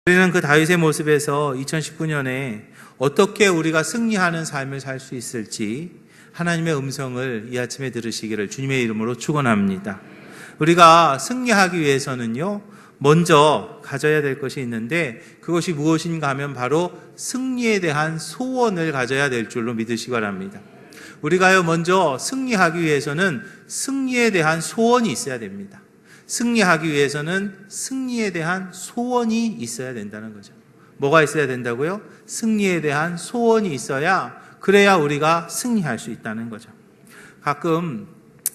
우리는 그 다윗의 모습에서 2019년에 어떻게 우리가 승리하는 삶을 살 수 있을지 하나님의 음성을 이 아침에 들으시기를 주님의 이름으로 축원합니다. 우리가 승리하기 위해서는요, 먼저 가져야 될 것이 있는데 그것이 무엇인가 하면 바로 승리에 대한 소원을 가져야 될 줄로 믿으시기 바랍니다. 우리가요, 먼저 승리하기 위해서는 승리에 대한 소원이 있어야 됩니다. 승리하기 위해서는 승리에 대한 소원이 있어야 된다는 거죠. 뭐가 있어야 된다고요? 승리에 대한 소원이 있어야, 그래야 우리가 승리할 수 있다는 거죠. 가끔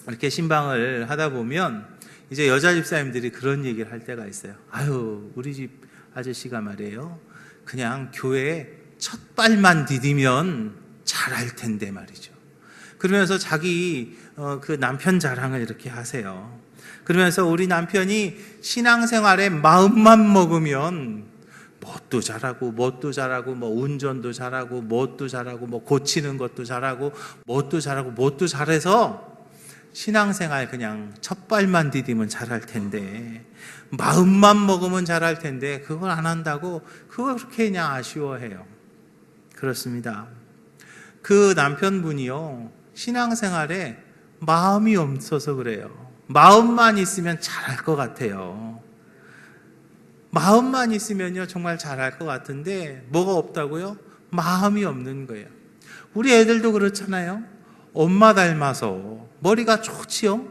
이렇게 신방을 하다 보면 이제 여자 집사님들이 그런 얘기를 할 때가 있어요. 아유, 우리 집 아저씨가 말이에요, 그냥 교회에 첫 발만 디디면 잘할 텐데 말이죠. 그러면서 자기 그 남편 자랑을 이렇게 하세요. 그러면서 우리 남편이 신앙생활에 마음만 먹으면 뭣도 잘하고 뭣도 잘하고 뭐 운전도 잘하고 뭣도 잘하고 뭐 고치는 것도 잘하고 뭣도 잘하고 뭣도 잘해서 신앙생활 그냥 첫 발만 디디면 잘할 텐데, 마음만 먹으면 잘할 텐데 그걸 안 한다고 그걸 그렇게 그냥 아쉬워해요. 그렇습니다. 그 남편분이요, 신앙생활에 마음이 없어서 그래요. 마음만 있으면 잘할 것 같아요. 마음만 있으면요 정말 잘할 것 같은데 뭐가 없다고요? 마음이 없는 거예요. 우리 애들도 그렇잖아요. 엄마 닮아서 머리가 좋지요?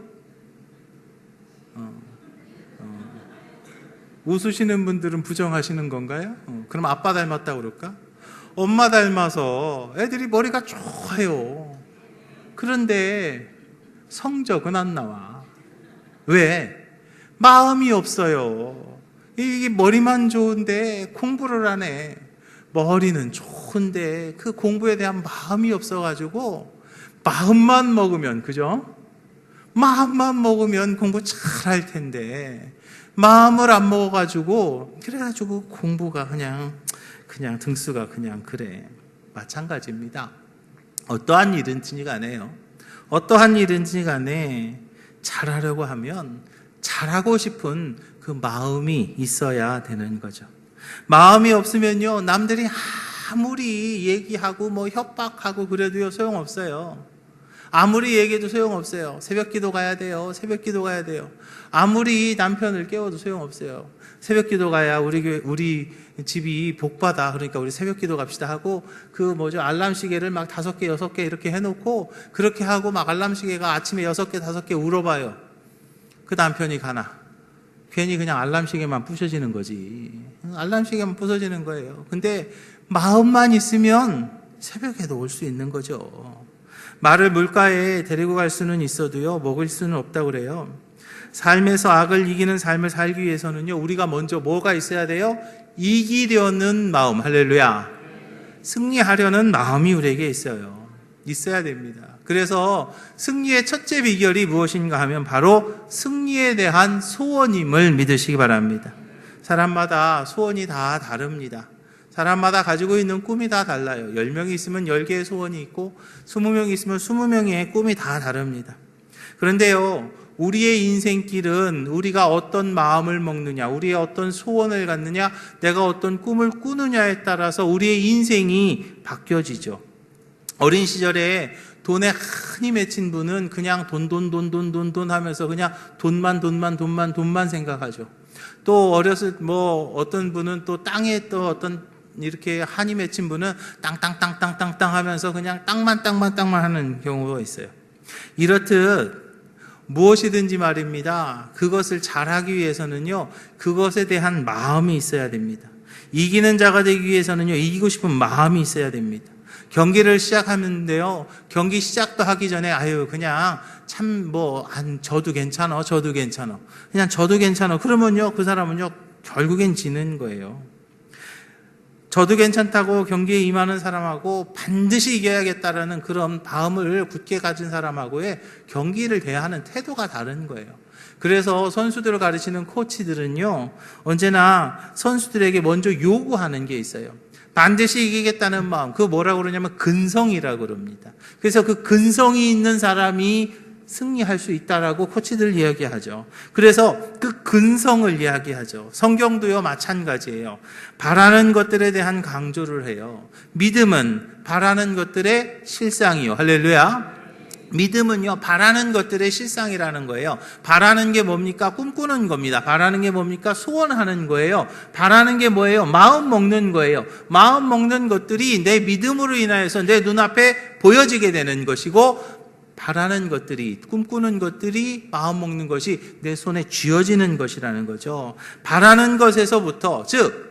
웃으시는 분들은 부정하시는 건가요? 그럼 아빠 닮았다고 그럴까? 엄마 닮아서 애들이 머리가 좋아요. 그런데 성적은 안 나와. 왜? 마음이 없어요. 이게 머리만 좋은데 공부를 안 해. 머리는 좋은데 그 공부에 대한 마음이 없어가지고, 마음만 먹으면, 그죠? 마음만 먹으면 공부 잘할 텐데 마음을 안 먹어가지고, 그래가지고 공부가 그냥 등수가 그냥 그래. 마찬가지입니다. 어떠한 일인지 간에요, 어떠한 일인지 간에 잘하려고 하면 잘하고 싶은 그 마음이 있어야 되는 거죠. 마음이 없으면요, 남들이 아무리 얘기하고 뭐 협박하고 그래도요 소용없어요. 아무리 얘기해도 소용없어요. 새벽기도 가야 돼요. 새벽기도 가야 돼요. 아무리 남편을 깨워도 소용없어요. 새벽기도 가야 우리 집이 복받아. 그러니까 우리 새벽기도 갑시다 하고 알람 시계를 막 5개 6개 이렇게 해놓고, 그렇게 하고 막 알람 시계가 아침에 6개 5개 울어봐요. 그 남편이 가나? 괜히 그냥 알람 시계만 부셔지는 거지. 알람 시계만 부서지는 거예요. 근데 마음만 있으면 새벽에도 올 수 있는 거죠. 말을 물가에 데리고 갈 수는 있어도요 먹을 수는 없다고 그래요. 삶에서 악을 이기는 삶을 살기 위해서는요, 우리가 먼저 뭐가 있어야 돼요? 이기려는 마음. 할렐루야. 승리하려는 마음이 우리에게 있어야 됩니다. 그래서 승리의 첫째 비결이 무엇인가 하면 바로 승리에 대한 소원임을 믿으시기 바랍니다. 사람마다 소원이 다 다릅니다. 사람마다 가지고 있는 꿈이 다 달라요. 10명이 있으면 10개의 소원이 있고 20명이 있으면 20명의 꿈이 다 다릅니다. 그런데요, 우리의 인생길은 우리가 어떤 마음을 먹느냐, 우리의 어떤 소원을 갖느냐, 내가 어떤 꿈을 꾸느냐에 따라서 우리의 인생이 바뀌어지죠. 어린 시절에 돈에 한이 맺힌 분은 그냥 돈 하면서 그냥 돈만 생각하죠. 또 어떤 분은 또 땅에 또 어떤 이렇게 한이 맺힌 분은 땅 하면서 그냥 땅만 하는 경우가 있어요. 이렇듯 무엇이든지 말입니다, 그것을 잘하기 위해서는요, 그것에 대한 마음이 있어야 됩니다. 이기는 자가 되기 위해서는요, 이기고 싶은 마음이 있어야 됩니다. 경기를 시작하는데요, 경기 시작도 하기 전에 그냥 저도 괜찮아. 그냥 저도 괜찮아. 그러면요, 그 사람은요, 결국엔 지는 거예요. 저도 괜찮다고 경기에 임하는 사람하고 반드시 이겨야겠다라는 그런 마음을 굳게 가진 사람하고의 경기를 대하는 태도가 다른 거예요. 그래서 선수들을 가르치는 코치들은요, 언제나 선수들에게 먼저 요구하는 게 있어요. 반드시 이기겠다는 마음, 그거 뭐라고 그러냐면 근성이라고 그럽니다. 그래서 그 근성이 있는 사람이 승리할 수 있다라고 코치들 이야기하죠. 그래서 그 근성을 이야기하죠. 성경도요 마찬가지예요. 바라는 것들에 대한 강조를 해요. 믿음은 바라는 것들의 실상이요. 할렐루야. 믿음은요 바라는 것들의 실상이라는 거예요. 바라는 게 뭡니까? 꿈꾸는 겁니다. 바라는 게 뭡니까? 소원하는 거예요. 바라는 게 뭐예요? 마음 먹는 거예요. 마음 먹는 것들이 내 믿음으로 인하여서 내 눈앞에 보여지게 되는 것이고, 바라는 것들이, 꿈꾸는 것들이, 마음 먹는 것이 내 손에 쥐어지는 것이라는 거죠. 바라는 것에서부터, 즉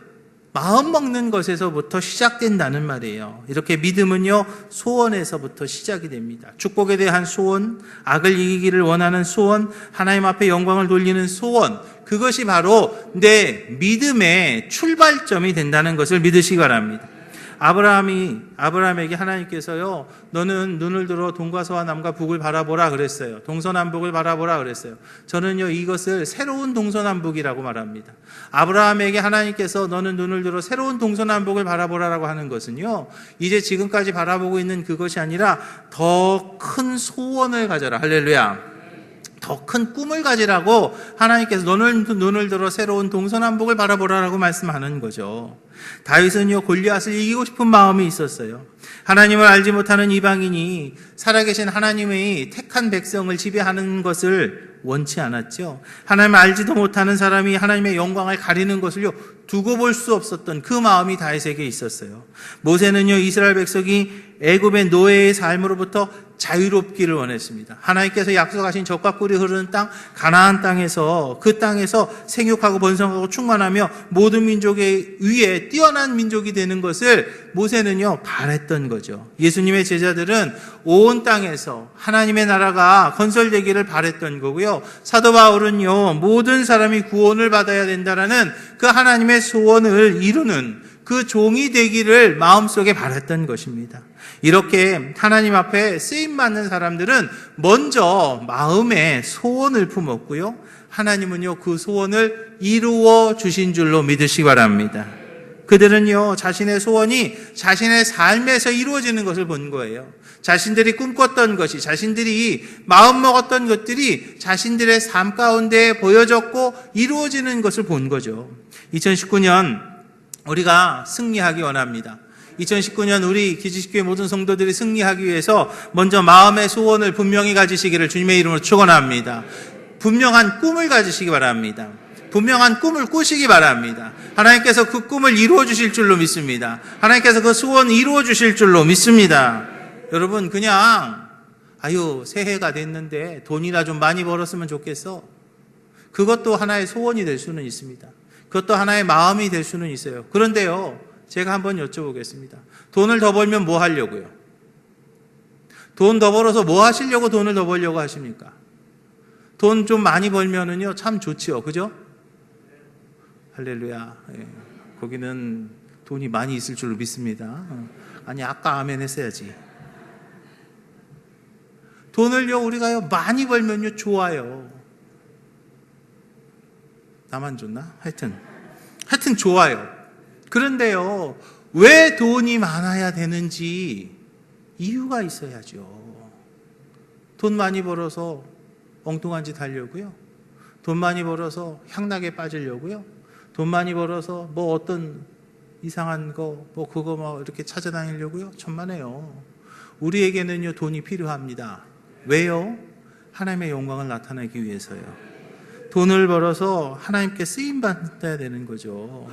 마음 먹는 것에서부터 시작된다는 말이에요. 이렇게 믿음은요 소원에서부터 시작이 됩니다. 축복에 대한 소원, 악을 이기기를 원하는 소원, 하나님 앞에 영광을 돌리는 소원, 그것이 바로 내 믿음의 출발점이 된다는 것을 믿으시기 바랍니다. 아브라함에게 하나님께서요, 너는 눈을 들어 동과 서와 남과 북을 바라보라 그랬어요. 동서남북을 바라보라 그랬어요. 저는요 이것을 새로운 동서남북이라고 말합니다. 아브라함에게 하나님께서 너는 눈을 들어 새로운 동서남북을 바라보라라고 하는 것은요, 이제 지금까지 바라보고 있는 그것이 아니라 더 큰 소원을 가져라. 할렐루야. 더 큰 꿈을 가지라고 하나님께서 너는 눈을 들어 새로운 동서남북을 바라보라라고 말씀하는 거죠. 다윗은요 골리앗을 이기고 싶은 마음이 있었어요. 하나님을 알지 못하는 이방인이 살아계신 하나님의 택한 백성을 지배하는 것을 원치 않았죠. 하나님을 알지도 못하는 사람이 하나님의 영광을 가리는 것을요 두고 볼 수 없었던 그 마음이 다윗에게 있었어요. 모세는요 이스라엘 백성이 애굽의 노예의 삶으로부터 자유롭기를 원했습니다. 하나님께서 약속하신 젖과 꿀이 흐르는 땅 가나안 땅에서, 그 땅에서 생육하고 번성하고 충만하며 모든 민족의 위에 뛰어난 민족이 되는 것을 모세는요 바랬던 거죠. 예수님의 제자들은 온 땅에서 하나님의 나라가 건설되기를 바랬던 거고요. 사도 바울은요 모든 사람이 구원을 받아야 된다라는 그 하나님의 소원을 이루는 그 종이 되기를 마음속에 바랬던 것입니다. 이렇게 하나님 앞에 쓰임받는 사람들은 먼저 마음에 소원을 품었고요, 하나님은요 그 소원을 이루어 주신 줄로 믿으시기 바랍니다. 그들은요 자신의 소원이 자신의 삶에서 이루어지는 것을 본 거예요. 자신들이 꿈꿨던 것이, 자신들이 마음먹었던 것들이 자신들의 삶 가운데 보여졌고 이루어지는 것을 본 거죠. 2019년 우리가 승리하기 원합니다. 2019년 우리 기지식교회 모든 성도들이 승리하기 위해서 먼저 마음의 소원을 분명히 가지시기를 주님의 이름으로 축원합니다. 분명한 꿈을 가지시기 바랍니다. 분명한 꿈을 꾸시기 바랍니다. 하나님께서 그 꿈을 이루어 주실 줄로 믿습니다. 하나님께서 그 소원 이루어 주실 줄로 믿습니다. 여러분 그냥 새해가 됐는데 돈이나 좀 많이 벌었으면 좋겠어. 그것도 하나의 소원이 될 수는 있습니다. 그것도 하나의 마음이 될 수는 있어요. 그런데요 제가 한번 여쭤보겠습니다. 돈을 더 벌면 뭐 하려고요? 돈 더 벌어서 뭐 하시려고 돈을 더 벌려고 하십니까? 돈 좀 많이 벌면은요 참 좋지요, 그죠? 할렐루야. 예. 거기는 돈이 많이 있을 줄로 믿습니다. 아니 아까 아멘 했어야지. 돈을요 우리가요 많이 벌면요 좋아요. 나만 좋나? 하여튼 좋아요. 그런데요 왜 돈이 많아야 되는지 이유가 있어야죠. 돈 많이 벌어서 엉뚱한 짓 하려고요? 돈 많이 벌어서 향락에 빠지려고요? 돈 많이 벌어서 뭐 어떤 이상한 거 그거 이렇게 찾아다니려고요? 천만에요. 우리에게는요 돈이 필요합니다. 왜요? 하나님의 영광을 나타내기 위해서요. 돈을 벌어서 하나님께 쓰임받아야 되는 거죠.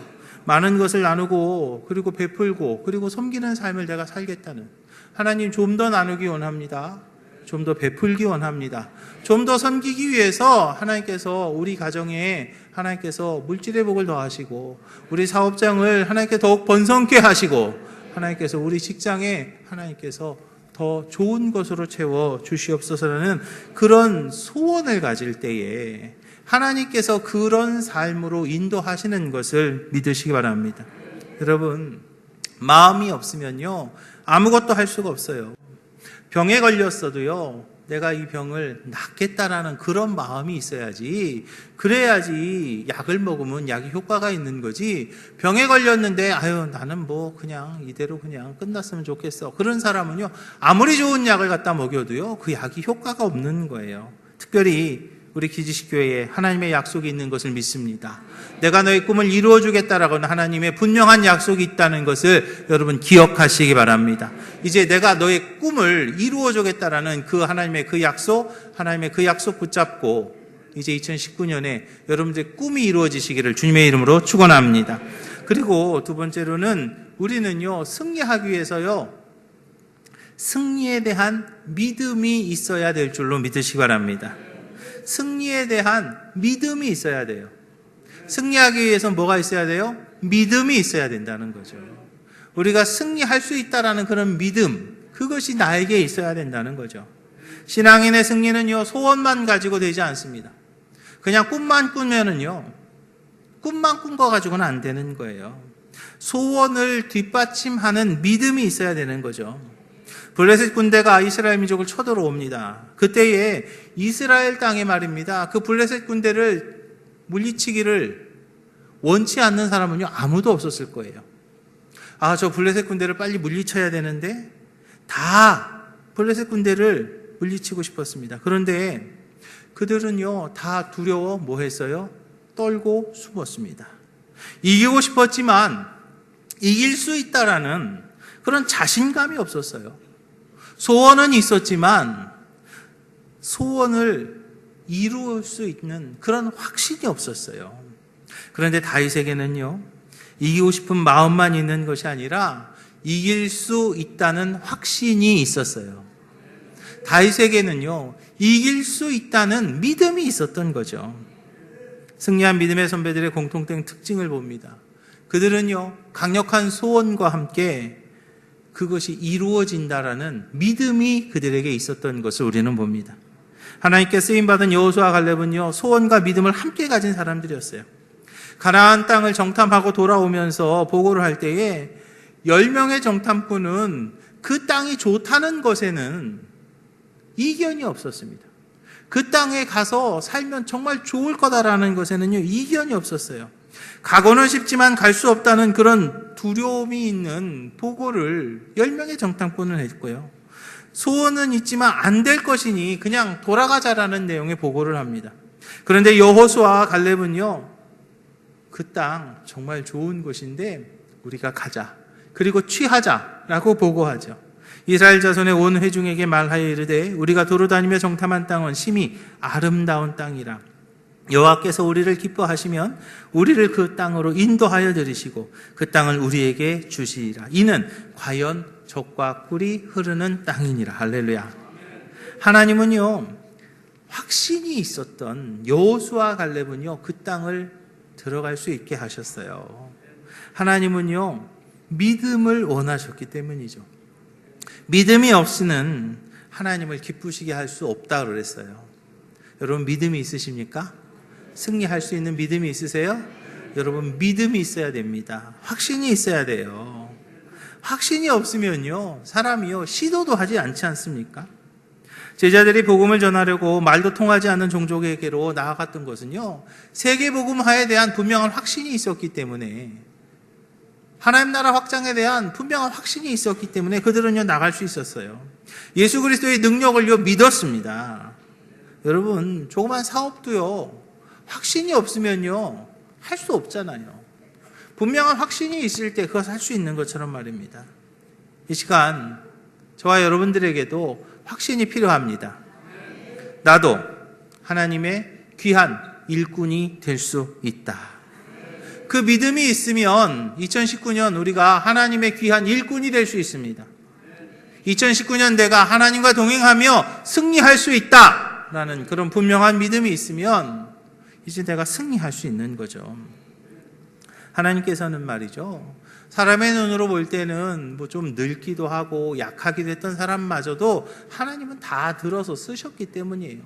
많은 것을 나누고 그리고 베풀고 그리고 섬기는 삶을 내가 살겠다는, 하나님 좀 더 나누기 원합니다. 좀 더 베풀기 원합니다. 좀 더 섬기기 위해서 하나님께서 우리 가정에 하나님께서 물질의 복을 더하시고 우리 사업장을 하나님께 더욱 번성케 하시고 하나님께서 우리 직장에 하나님께서 더 좋은 것으로 채워 주시옵소서라는 그런 소원을 가질 때에 하나님께서 그런 삶으로 인도하시는 것을 믿으시기 바랍니다. 여러분 마음이 없으면요 아무것도 할 수가 없어요. 병에 걸렸어도요 내가 이 병을 낫겠다라는 그런 마음이 있어야지. 그래야지 약을 먹으면 약이 효과가 있는 거지. 병에 걸렸는데 아유 나는 뭐 그냥 이대로 그냥 끝났으면 좋겠어. 그런 사람은요 아무리 좋은 약을 갖다 먹여도요 그 약이 효과가 없는 거예요. 특별히 우리 기지식 교회에 하나님의 약속이 있는 것을 믿습니다. 내가 너의 꿈을 이루어 주겠다라고는 하나님의 분명한 약속이 있다는 것을 여러분 기억하시기 바랍니다. 이제 내가 너의 꿈을 이루어 주겠다라는 그 하나님의 그 약속 붙잡고 이제 2019년에 여러분들의 꿈이 이루어지시기를 주님의 이름으로 축원합니다. 그리고 두 번째로는 우리는요 승리하기 위해서요 승리에 대한 믿음이 있어야 될 줄로 믿으시기 바랍니다. 승리에 대한 믿음이 있어야 돼요. 승리하기 위해서는 뭐가 있어야 돼요? 믿음이 있어야 된다는 거죠. 우리가 승리할 수 있다라는 그런 믿음, 그것이 나에게 있어야 된다는 거죠. 신앙인의 승리는요 소원만 가지고 되지 않습니다. 그냥 꿈만 꾸면은요 꿈만 꾼 거 가지고는 안 되는 거예요. 소원을 뒷받침하는 믿음이 있어야 되는 거죠. 블레셋 군대가 이스라엘 민족을 쳐들어옵니다. 그때에 이스라엘 땅에 말입니다. 그 블레셋 군대를 물리치기를 원치 않는 사람은요 아무도 없었을 거예요. 아, 저 블레셋 군대를 빨리 물리쳐야 되는데 다 블레셋 군대를 물리치고 싶었습니다. 그런데 그들은요 다 두려워 뭐 했어요? 떨고 숨었습니다. 이기고 싶었지만 이길 수 있다라는 그런 자신감이 없었어요. 소원은 있었지만 소원을 이루을 수 있는 그런 확신이 없었어요. 그런데 다윗에게는요 이기고 싶은 마음만 있는 것이 아니라 이길 수 있다는 확신이 있었어요. 다윗에게는요 이길 수 있다는 믿음이 있었던 거죠. 승리한 믿음의 선배들의 공통된 특징을 봅니다. 그들은요 강력한 소원과 함께 그것이 이루어진다라는 믿음이 그들에게 있었던 것을 우리는 봅니다. 하나님께 쓰임받은 여호수아 갈렙은요 소원과 믿음을 함께 가진 사람들이었어요. 가나안 땅을 정탐하고 돌아오면서 보고를 할 때에 10명의 정탐꾼은 그 땅이 좋다는 것에는 이견이 없었습니다. 그 땅에 가서 살면 정말 좋을 거다라는 것에는요 이견이 없었어요. 가고는 싶지만 갈 수 없다는 그런 두려움이 있는 보고를 10명의 정탐꾼은 했고요. 소원은 있지만 안 될 것이니 그냥 돌아가자라는 내용의 보고를 합니다. 그런데 여호수아와 갈렙은요 그 땅 정말 좋은 곳인데 우리가 가자 그리고 취하자라고 보고하죠. 이스라엘 자손의 온 회중에게 말하여 이르되 우리가 도로다니며 정탐한 땅은 심히 아름다운 땅이라 여호와께서 우리를 기뻐하시면 우리를 그 땅으로 인도하여 들이시고 그 땅을 우리에게 주시리라. 이는 과연 젖과 꿀이 흐르는 땅이니라. 할렐루야. 하나님은요 확신이 있었던 여호수아 갈렙은요 그 땅을 들어갈 수 있게 하셨어요. 하나님은요 믿음을 원하셨기 때문이죠. 믿음이 없이는 하나님을 기쁘시게 할 수 없다고 그랬어요. 여러분 믿음이 있으십니까? 승리할 수 있는 믿음이 있으세요? 여러분 믿음이 있어야 됩니다. 확신이 있어야 돼요. 확신이 없으면요 사람이요 시도도 하지 않지 않습니까? 제자들이 복음을 전하려고 말도 통하지 않는 종족에게로 나아갔던 것은요 세계복음화에 대한 분명한 확신이 있었기 때문에 하나님 나라 확장에 대한 분명한 확신이 있었기 때문에 그들은요 나갈 수 있었어요. 예수 그리스도의 능력을요 믿었습니다. 여러분 조그만 사업도요 확신이 없으면요 할 수 없잖아요. 분명한 확신이 있을 때 그것을 할 수 있는 것처럼 말입니다. 이 시간 저와 여러분들에게도 확신이 필요합니다. 나도 하나님의 귀한 일꾼이 될 수 있다. 그 믿음이 있으면 2019년 우리가 하나님의 귀한 일꾼이 될 수 있습니다. 2019년 내가 하나님과 동행하며 승리할 수 있다라는 그런 분명한 믿음이 있으면 이제 내가 승리할 수 있는 거죠. 하나님께서는 말이죠 사람의 눈으로 볼 때는 뭐 좀 늙기도 하고 약하기도 했던 사람마저도 하나님은 다 들어서 쓰셨기 때문이에요.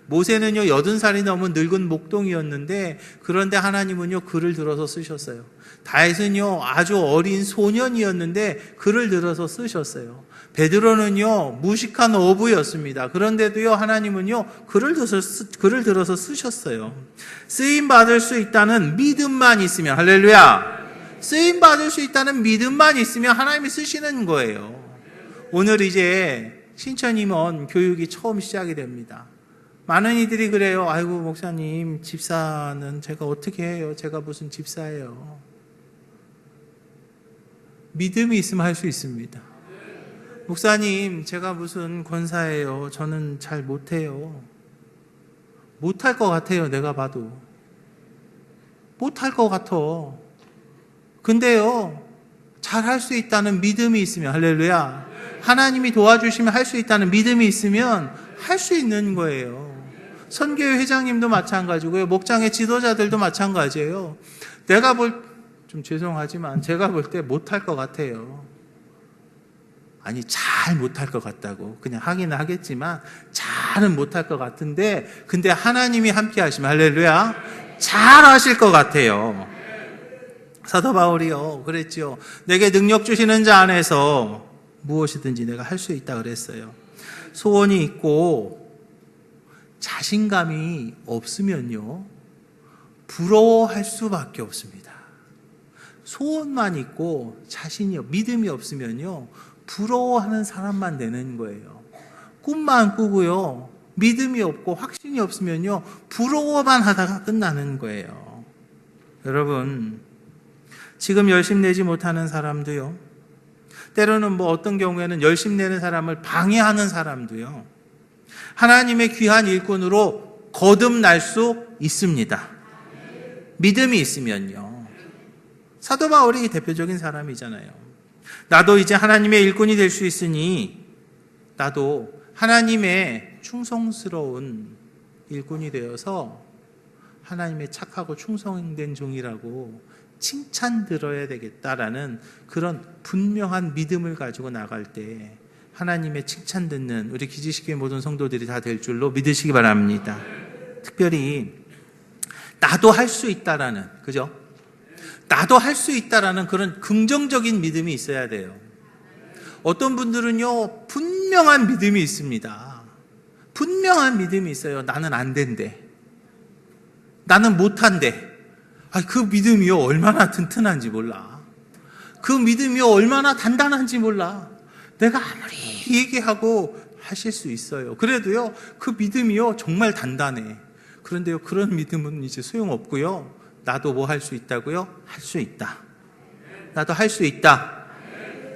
모세는요 80살이 넘은 늙은 목동이었는데 그런데 하나님은요 글을 들어서 쓰셨어요. 다윗은요 아주 어린 소년이었는데 글을 들어서 쓰셨어요. 베드로는요 무식한 어부였습니다. 그런데도요 하나님은요 글을 들어서 쓰셨어요. 쓰임 받을 수 있다는 믿음만 있으면, 할렐루야, 쓰임 받을 수 있다는 믿음만 있으면 하나님이 쓰시는 거예요. 오늘 이제 신천임원 교육이 처음 시작이 됩니다. 많은 이들이 그래요. 아이고 목사님, 집사는 제가 어떻게 해요? 제가 무슨 집사예요? 믿음이 있으면 할 수 있습니다. 목사님, 제가 무슨 권사예요? 저는 잘 못해요. 못할 것 같아요. 내가 봐도 못할 것 같아. 근데요 잘 할 수 있다는 믿음이 있으면, 할렐루야, 하나님이 도와주시면 할 수 있다는 믿음이 있으면 할 수 있는 거예요. 선교회 회장님도 마찬가지고요. 목장의 지도자들도 마찬가지예요. 좀 죄송하지만 제가 볼 때 못할 것 같아요. 아니, 잘 못할 것 같다고. 그냥 하기는 하겠지만 잘은 못할 것 같은데, 근데 하나님이 함께 하시면, 할렐루야, 잘 하실 것 같아요. 사도 바울이요 그랬지요. 내게 능력 주시는 자 안에서 무엇이든지 내가 할 수 있다 그랬어요. 소원이 있고 자신감이 없으면요 부러워할 수밖에 없습니다. 소원만 있고 믿음이 없으면요 부러워하는 사람만 되는 거예요. 꿈만 꾸고요 믿음이 없고 확신이 없으면요 부러워만 하다가 끝나는 거예요. 여러분, 지금 열심내지 못하는 사람도요, 때로는 어떤 경우에는 열심내는 사람을 방해하는 사람도요, 하나님의 귀한 일꾼으로 거듭날 수 있습니다. 믿음이 있으면요. 사도 바울이 대표적인 사람이잖아요. 나도 이제 하나님의 일꾼이 될 수 있으니 나도 하나님의 충성스러운 일꾼이 되어서 하나님의 착하고 충성된 종이라고 칭찬 들어야 되겠다라는 그런 분명한 믿음을 가지고 나갈 때 하나님의 칭찬 듣는 우리 기지식의 모든 성도들이 다 될 줄로 믿으시기 바랍니다. 특별히 나도 할 수 있다라는, 그죠? 나도 할 수 있다라는 그런 긍정적인 믿음이 있어야 돼요. 어떤 분들은요 분명한 믿음이 있습니다. 분명한 믿음이 있어요. 나는 안 된대, 나는 못한대. 그 믿음이요 얼마나 튼튼한지 몰라. 그 믿음이요 얼마나 단단한지 몰라. 내가 아무리 얘기하고 하실 수 있어요. 그래도요 그 믿음이요 정말 단단해. 그런데요 그런 믿음은 이제 소용없고요. 나도 뭐 할 수 있다고요? 할 수 있다. 나도 할 수 있다.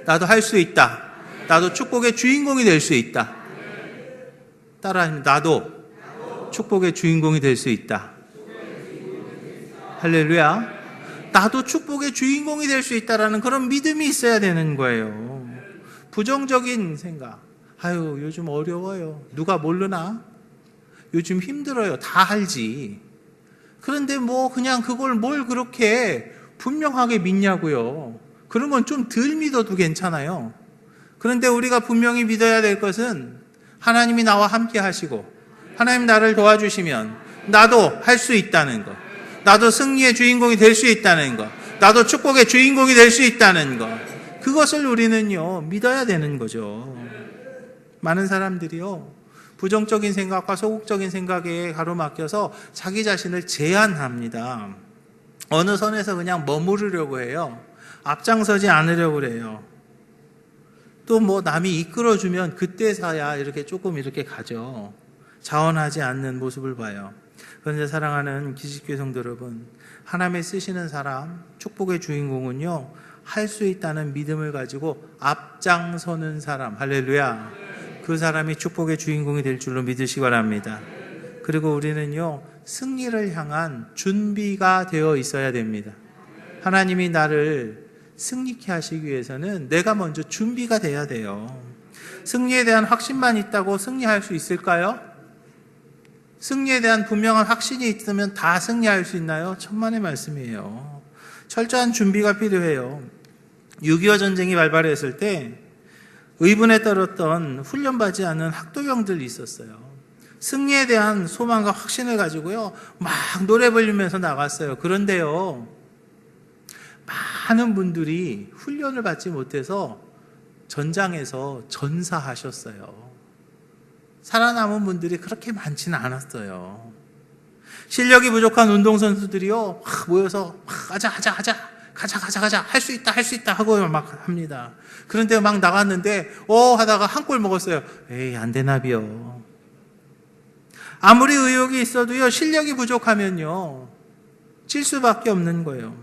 나도 할 수 있다. 나도 축복의 주인공이 될 수 있다. 따라하면 나도 축복의 주인공이 될 수 있다. 할렐루야. 나도 축복의 주인공이 될 수 있다라는 그런 믿음이 있어야 되는 거예요. 부정적인 생각, 아유 요즘 어려워요, 누가 모르나, 요즘 힘들어요, 다 알지. 그런데 그냥 그걸 뭘 그렇게 분명하게 믿냐고요. 그런 건 좀 덜 믿어도 괜찮아요. 그런데 우리가 분명히 믿어야 될 것은 하나님이 나와 함께 하시고 하나님 나를 도와주시면 나도 할 수 있다는 것, 나도 승리의 주인공이 될 수 있다는 것, 나도 축복의 주인공이 될 수 있다는 것, 그것을 우리는요 믿어야 되는 거죠. 많은 사람들이요 부정적인 생각과 소극적인 생각에 가로막혀서 자기 자신을 제한합니다. 어느 선에서 그냥 머무르려고 해요. 앞장서지 않으려고 그래요. 또 남이 이끌어주면 그때서야 조금 이렇게 가죠. 자원하지 않는 모습을 봐요. 그런데 사랑하는 기식교회 성도 여러분, 하나님의 쓰시는 사람, 축복의 주인공은요 할 수 있다는 믿음을 가지고 앞장서는 사람, 할렐루야, 그 사람이 축복의 주인공이 될 줄로 믿으시기 바랍니다. 그리고 우리는요 승리를 향한 준비가 되어 있어야 됩니다. 하나님이 나를 승리케 하시기 위해서는 내가 먼저 준비가 돼야 돼요. 승리에 대한 확신만 있다고 승리할 수 있을까요? 승리에 대한 분명한 확신이 있으면 다 승리할 수 있나요? 천만의 말씀이에요. 철저한 준비가 필요해요. 6.25 전쟁이 발발했을 때 의문에 떨었던 훈련받지 않은 학도병들이 있었어요. 승리에 대한 소망과 확신을 가지고요, 막 노래 부르면서 나갔어요. 그런데요, 많은 분들이 훈련을 받지 못해서 전장에서 전사하셨어요. 살아남은 분들이 그렇게 많지는 않았어요. 실력이 부족한 운동선수들이요, 막 모여서 막 가자 할 수 있다 하고 막 합니다. 그런데 막 나갔는데 하다가 한 골 먹었어요. 에이, 안 되나비요. 아무리 의욕이 있어도요, 실력이 부족하면요, 질 수밖에 없는 거예요.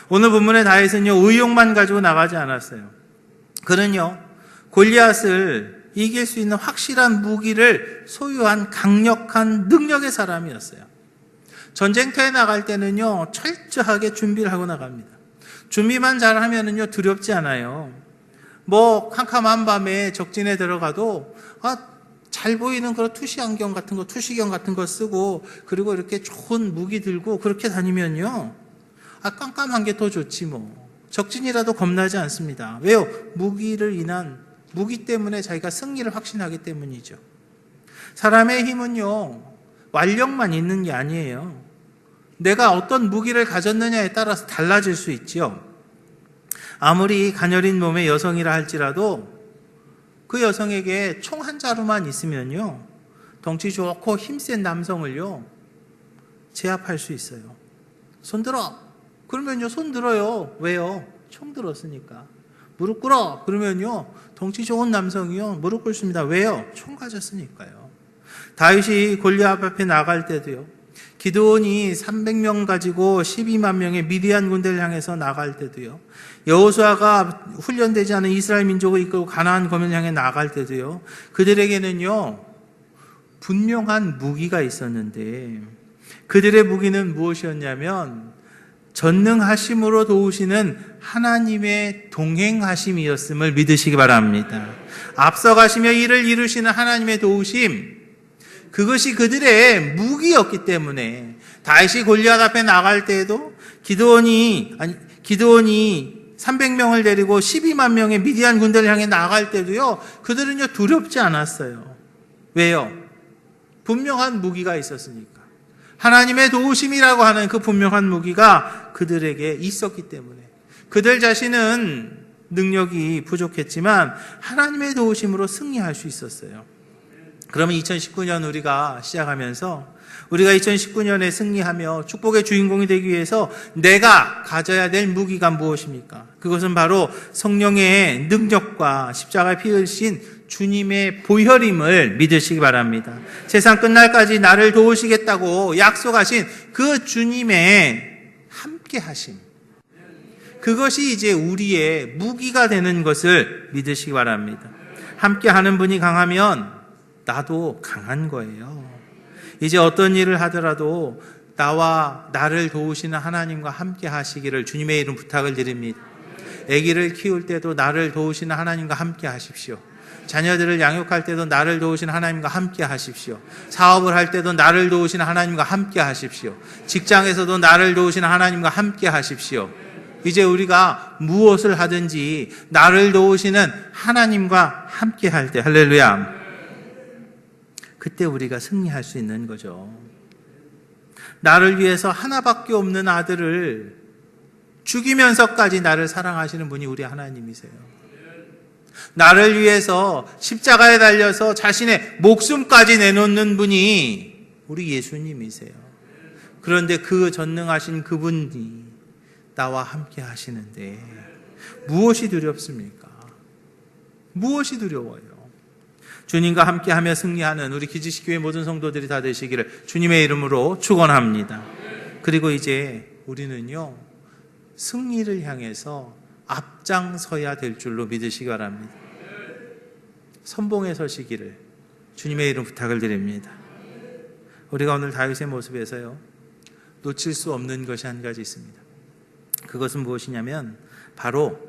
오늘 본문의 다윗은요, 의욕만 가지고 나가지 않았어요. 그는요, 골리앗을 이길 수 있는 확실한 무기를 소유한 강력한 능력의 사람이었어요. 전쟁터에 나갈 때는요, 철저하게 준비를 하고 나갑니다. 준비만 잘하면은요, 두렵지 않아요. 캄캄한 밤에 적진에 들어가도 잘 보이는 그런 투시경 같은 거 쓰고, 그리고 이렇게 좋은 무기 들고 그렇게 다니면요, 깜깜한 게 더 좋지 뭐. 적진이라도 겁나지 않습니다. 왜요? 무기 때문에 자기가 승리를 확신하기 때문이죠. 사람의 힘은요, 완력만 있는 게 아니에요. 내가 어떤 무기를 가졌느냐에 따라서 달라질 수 있죠. 아무리 가녀린 몸의 여성이라 할지라도 그 여성에게 총 한 자루만 있으면요, 덩치 좋고 힘센 남성을요, 제압할 수 있어요. 손 들어! 그러면요, 손 들어요. 왜요? 총 들었으니까. 무릎 꿇어! 그러면요, 덩치 좋은 남성이요, 무릎 꿇습니다. 왜요? 총 가졌으니까요. 다윗이 골리앗 앞에 나갈 때도요, 기드온이 300명 가지고 12만 명의 미디안 군대를 향해서 나갈 때도요, 여호수아가 훈련되지 않은 이스라엘 민족을 이끌고 가나안 거민을 향해 나갈 때도요, 그들에게는요, 분명한 무기가 있었는데, 그들의 무기는 무엇이었냐면 전능하심으로 도우시는 하나님의 동행하심이었음을 믿으시기 바랍니다. 앞서가시며 일을 이루시는 하나님의 도우심, 그것이 그들의 무기였기 때문에 다윗이 골리앗 앞에 나갈 때에도 기드온이 300명을 데리고 12만 명의 미디안 군대를 향해 나갈 때도요, 그들은요, 두렵지 않았어요. 왜요? 분명한 무기가 있었으니까. 하나님의 도우심이라고 하는 그 분명한 무기가 그들에게 있었기 때문에. 그들 자신은 능력이 부족했지만 하나님의 도우심으로 승리할 수 있었어요. 그러면 2019년 우리가 시작하면서, 우리가 2019년에 승리하며 축복의 주인공이 되기 위해서 내가 가져야 될 무기가 무엇입니까? 그것은 바로 성령의 능력과 십자가에 피 흘리신 주님의 보혈임을 믿으시기 바랍니다. 세상 끝날까지 나를 도우시겠다고 약속하신 그 주님의 함께하심, 그것이 이제 우리의 무기가 되는 것을 믿으시기 바랍니다. 함께하는 분이 강하면 나도 강한 거예요. 이제 어떤 일을 하더라도 나와 나를 도우시는 하나님과 함께 하시기를 주님의 이름 부탁을 드립니다. 아기를 키울 때도 나를 도우시는 하나님과 함께 하십시오. 자녀들을 양육할 때도 나를 도우시는 하나님과 함께 하십시오. 사업을 할 때도 나를 도우시는 하나님과 함께 하십시오. 직장에서도 나를 도우시는 하나님과 함께 하십시오. 이제 우리가 무엇을 하든지 나를 도우시는 하나님과 함께 할 때, 할렐루야, 그때 우리가 승리할 수 있는 거죠. 나를 위해서 하나밖에 없는 아들을 죽이면서까지 나를 사랑하시는 분이 우리 하나님이세요. 나를 위해서 십자가에 달려서 자신의 목숨까지 내놓는 분이 우리 예수님이세요. 그런데 그 전능하신 그분이 나와 함께 하시는데 무엇이 두렵습니까? 무엇이 두려워요? 주님과 함께하며 승리하는 우리 기지식교회 모든 성도들이 다 되시기를 주님의 이름으로 축원합니다. 그리고 이제 우리는요, 승리를 향해서 앞장서야 될 줄로 믿으시기 바랍니다. 선봉에 서시기를 주님의 이름 부탁을 드립니다. 우리가 오늘 다윗의 모습에서요, 놓칠 수 없는 것이 한 가지 있습니다. 그것은 무엇이냐면 바로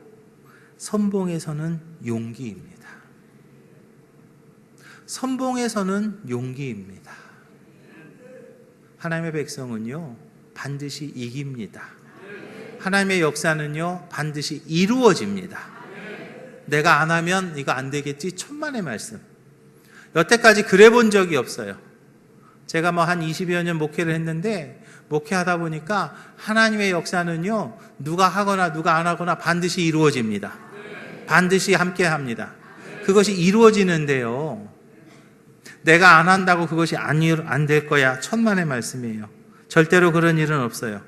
선봉에 서는 용기입니다. 선봉에 서는 용기입니다. 하나님의 백성은요, 반드시 이깁니다. 하나님의 역사는요, 반드시 이루어집니다. 내가 안 하면 이거 안 되겠지, 천만의 말씀. 여태까지 그래 본 적이 없어요. 제가 한 20여 년 목회를 했는데 목회하다 보니까 하나님의 역사는요, 누가 하거나 누가 안 하거나 반드시 이루어집니다. 반드시 함께 합니다. 그것이 이루어지는데요, 내가 안 한다고 그것이 안 될 거야, 천만의 말씀이에요. 절대로 그런 일은 없어요.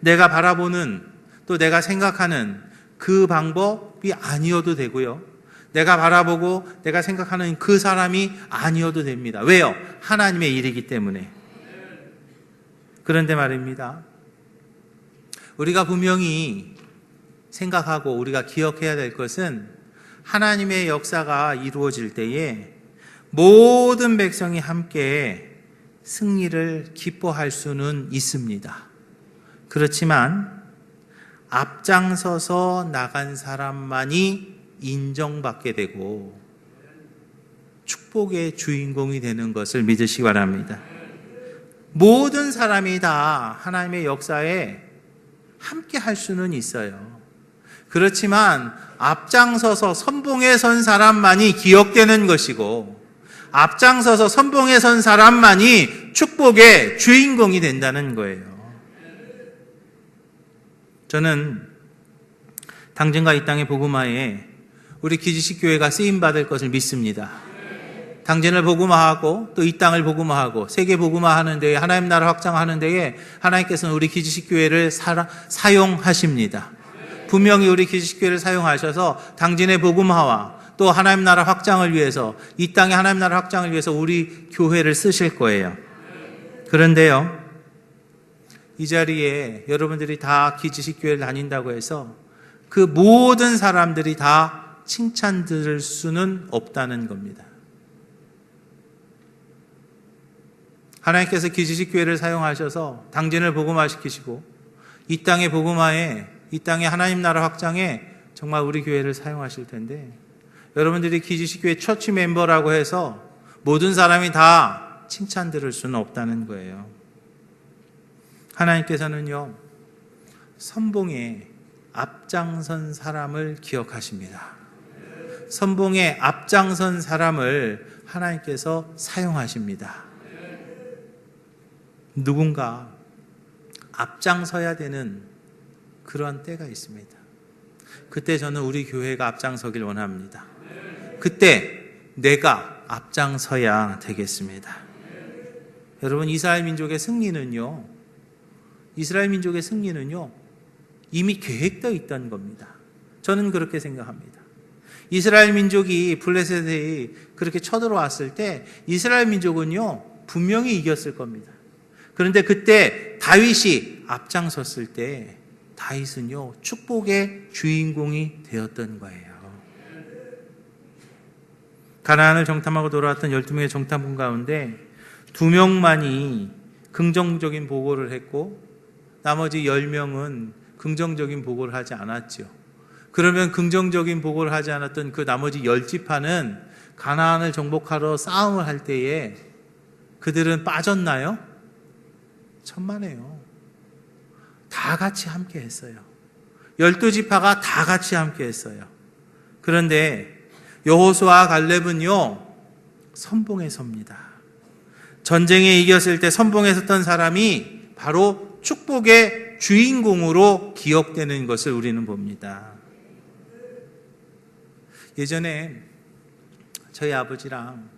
내가 바라보는, 또 내가 생각하는 그 방법이 아니어도 되고요, 내가 바라보고 내가 생각하는 그 사람이 아니어도 됩니다. 왜요? 하나님의 일이기 때문에. 그런데 말입니다, 우리가 분명히 생각하고 우리가 기억해야 될 것은, 하나님의 역사가 이루어질 때에 모든 백성이 함께 승리를 기뻐할 수는 있습니다. 그렇지만 앞장서서 나간 사람만이 인정받게 되고 축복의 주인공이 되는 것을 믿으시기 바랍니다. 모든 사람이 다 하나님의 역사에 함께 할 수는 있어요. 그렇지만 앞장서서 선봉에 선 사람만이 기억되는 것이고, 앞장서서 선봉에 선 사람만이 축복의 주인공이 된다는 거예요. 저는 당진과 이 땅의 복음화에 우리 기지식 교회가 쓰임 받을 것을 믿습니다. 당진을 복음화하고 또 이 땅을 복음화하고 세계 복음화하는 데에, 하나님 나라 확장하는 데에 하나님께서는 우리 기지식 교회를 사용하십니다. 분명히 우리 기지식 교회를 사용하셔서 당진의 복음화와 또 하나님 나라 확장을 위해서, 이 땅의 하나님 나라 확장을 위해서 우리 교회를 쓰실 거예요. 그런데요, 이 자리에 여러분들이 다 기지식 교회를 다닌다고 해서 그 모든 사람들이 다 칭찬 들을 수는 없다는 겁니다. 하나님께서 기지식 교회를 사용하셔서 당진을 복음화시키시고 이 땅의 복음화에, 이 땅의 하나님 나라 확장에 정말 우리 교회를 사용하실 텐데, 여러분들이 기지식 교회 처치 멤버라고 해서 모든 사람이 다 칭찬 들을 수는 없다는 거예요. 하나님께서는요, 선봉에 앞장선 사람을 기억하십니다. 선봉에 앞장선 사람을 하나님께서 사용하십니다. 누군가 앞장서야 되는 그러한 때가 있습니다. 그때 저는 우리 교회가 앞장서길 원합니다. 그때 내가 앞장서야 되겠습니다. 여러분, 이스라엘 민족의 승리는요, 이미 계획되어 있던 겁니다. 저는 그렇게 생각합니다. 이스라엘 민족이 블레셋에 그렇게 쳐들어왔을 때 이스라엘 민족은요, 분명히 이겼을 겁니다. 그런데 그때 다윗이 앞장섰을 때 다윗은요, 축복의 주인공이 되었던 거예요. 가나안을 정탐하고 돌아왔던 12명의 정탐꾼 가운데 2명만이 긍정적인 보고를 했고 나머지 10명은 긍정적인 보고를 하지 않았죠. 그러면 긍정적인 보고를 하지 않았던 그 나머지 10지파는 가나안을 정복하러 싸움을 할 때에 그들은 빠졌나요? 천만에요. 다 같이 함께 했어요. 12지파가 다 같이 함께 했어요. 그런데 여호수아와 갈렙은요, 선봉에 섭니다. 전쟁에 이겼을 때 선봉에 섰던 사람이 바로 축복의 주인공으로 기억되는 것을 우리는 봅니다. 예전에 저희 아버지랑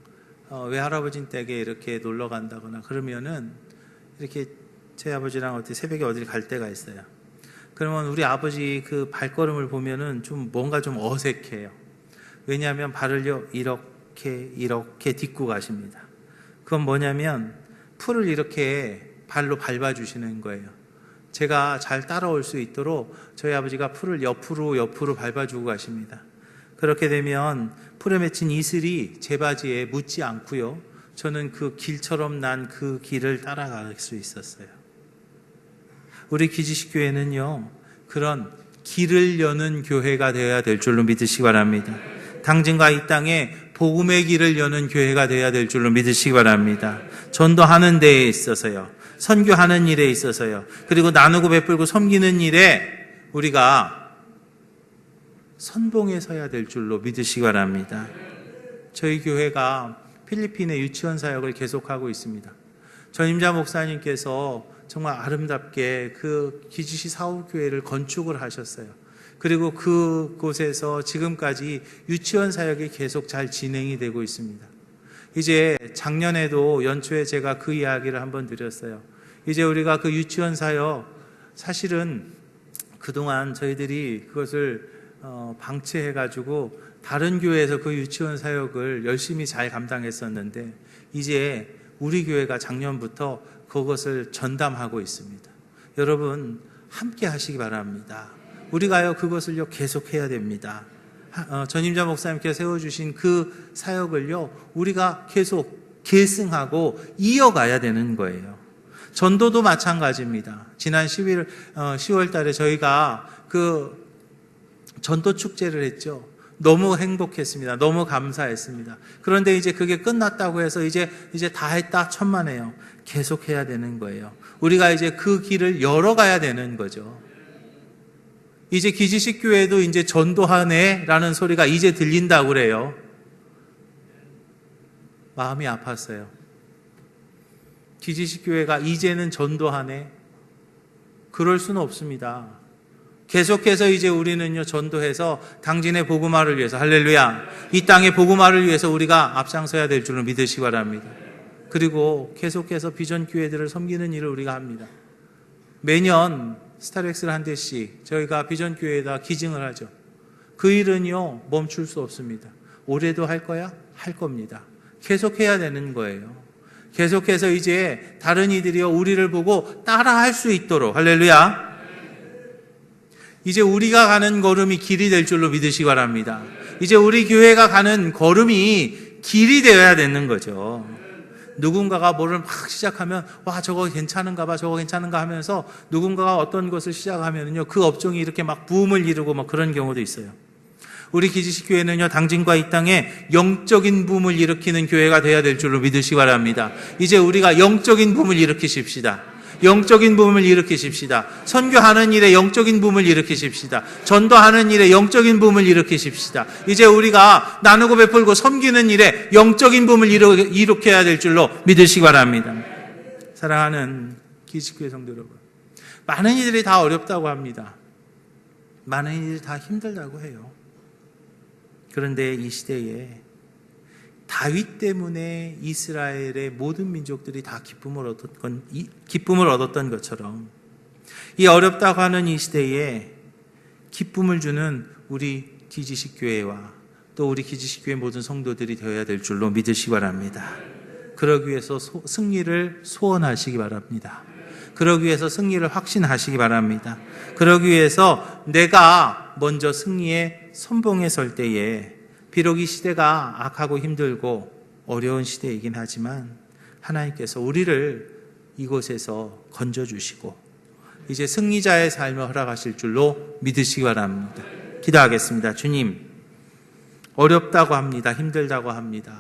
외할아버지 댁에 이렇게 놀러 간다거나 그러면은 이렇게 제 아버지랑 어디 새벽에 어딜 갈 때가 있어요. 그러면 우리 아버지 그 발걸음을 보면은 좀 뭔가 좀 어색해요. 왜냐하면 발을요 이렇게 딛고 가십니다. 그건 뭐냐면 풀을 이렇게 발로 밟아주시는 거예요. 제가 잘 따라올 수 있도록 저희 아버지가 풀을 옆으로 밟아주고 가십니다. 그렇게 되면 풀에 맺힌 이슬이 제 바지에 묻지 않고요, 저는 그 길처럼 난 그 길을 따라갈 수 있었어요. 우리 기지식 교회는요, 그런 길을 여는 교회가 되어야 될 줄로 믿으시기 바랍니다. 당진과 이 땅에 복음의 길을 여는 교회가 되어야 될 줄로 믿으시기 바랍니다. 전도하는 데에 있어서요, 선교하는 일에 있어서요, 그리고 나누고 베풀고 섬기는 일에 우리가 선봉에 서야 될 줄로 믿으시기 바랍니다. 저희 교회가 필리핀의 유치원 사역을 계속하고 있습니다. 전임자 목사님께서 정말 아름답게 그 기지시 사후교회를 건축을 하셨어요. 그리고 그곳에서 지금까지 유치원 사역이 계속 잘 진행이 되고 있습니다. 이제 작년에도 연초에 제가 그 이야기를 한번 드렸어요. 이제 우리가 그 유치원 사역, 사실은 그동안 저희들이 그것을 방치해가지고 다른 교회에서 그 유치원 사역을 열심히 잘 감당했었는데, 이제 우리 교회가 작년부터 그것을 전담하고 있습니다. 여러분 함께 하시기 바랍니다. 우리가요 그것을요 계속해야 됩니다. 전임자 목사님께서 세워주신 그 사역을요 우리가 계속 계승하고 이어가야 되는 거예요. 전도도 마찬가지입니다. 지난 10월 달에 저희가 그 전도 축제를 했죠. 너무 행복했습니다. 너무 감사했습니다. 그런데 이제 그게 끝났다고 해서 이제 다 했다 천만에요. 계속해야 되는 거예요. 우리가 이제 그 길을 열어가야 되는 거죠. 이제 기지식 교회도 이제 전도하네라는 소리가 이제 들린다고 그래요. 마음이 아팠어요. 기지식 교회가 이제는 전도하네. 그럴 수는 없습니다. 계속해서 이제 우리는요 전도해서 당진의 복음화를 위해서, 할렐루야, 이 땅의 복음화를 위해서 우리가 앞장서야 될 줄을 믿으시기 바랍니다. 그리고 계속해서 비전 교회들을 섬기는 일을 우리가 합니다. 매년 스타렉스를 한 대씩 저희가 비전 교회에다 기증을 하죠. 그 일은요 멈출 수 없습니다. 올해도 할 거야? 할 겁니다. 계속해야 되는 거예요. 계속해서 이제 다른 이들이요 우리를 보고 따라할 수 있도록, 할렐루야, 이제 우리가 가는 걸음이 길이 될 줄로 믿으시기 바랍니다. 이제 우리 교회가 가는 걸음이 길이 되어야 되는 거죠. 누군가가 뭐를 막 시작하면 와 저거 괜찮은가 봐, 저거 괜찮은가 하면서 누군가가 어떤 것을 시작하면요 그 업종이 이렇게 막 부음을 이루고 막 그런 경우도 있어요. 우리 기지식 교회는요 당진과 이 땅에 영적인 붐을 일으키는 교회가 되어야 될 줄로 믿으시기 바랍니다. 이제 우리가 영적인 붐을 일으키십시다. 영적인 붐을 일으키십시다. 선교하는 일에 영적인 붐을 일으키십시다. 전도하는 일에 영적인 붐을 일으키십시다. 이제 우리가 나누고 베풀고 섬기는 일에 영적인 붐을 일으켜야 될 줄로 믿으시기 바랍니다. 사랑하는 기지교회 성도 여러분, 많은 이들이 다 어렵다고 합니다. 많은 이들이 다 힘들다고 해요. 그런데 이 시대에 다윗 때문에 이스라엘의 모든 민족들이 다 기쁨을 얻었던 것처럼, 이 어렵다고 하는 이 시대에 기쁨을 주는 우리 기지식 교회와 또 우리 기지식 교회 모든 성도들이 되어야 될 줄로 믿으시기 바랍니다. 그러기 위해서 승리를 소원하시기 바랍니다. 그러기 위해서 승리를 확신하시기 바랍니다. 그러기 위해서 내가 먼저 승리의 선봉에 설 때에, 비록 이 시대가 악하고 힘들고 어려운 시대이긴 하지만 하나님께서 우리를 이곳에서 건져주시고 이제 승리자의 삶을 허락하실 줄로 믿으시기 바랍니다. 기도하겠습니다. 주님, 어렵다고 합니다. 힘들다고 합니다.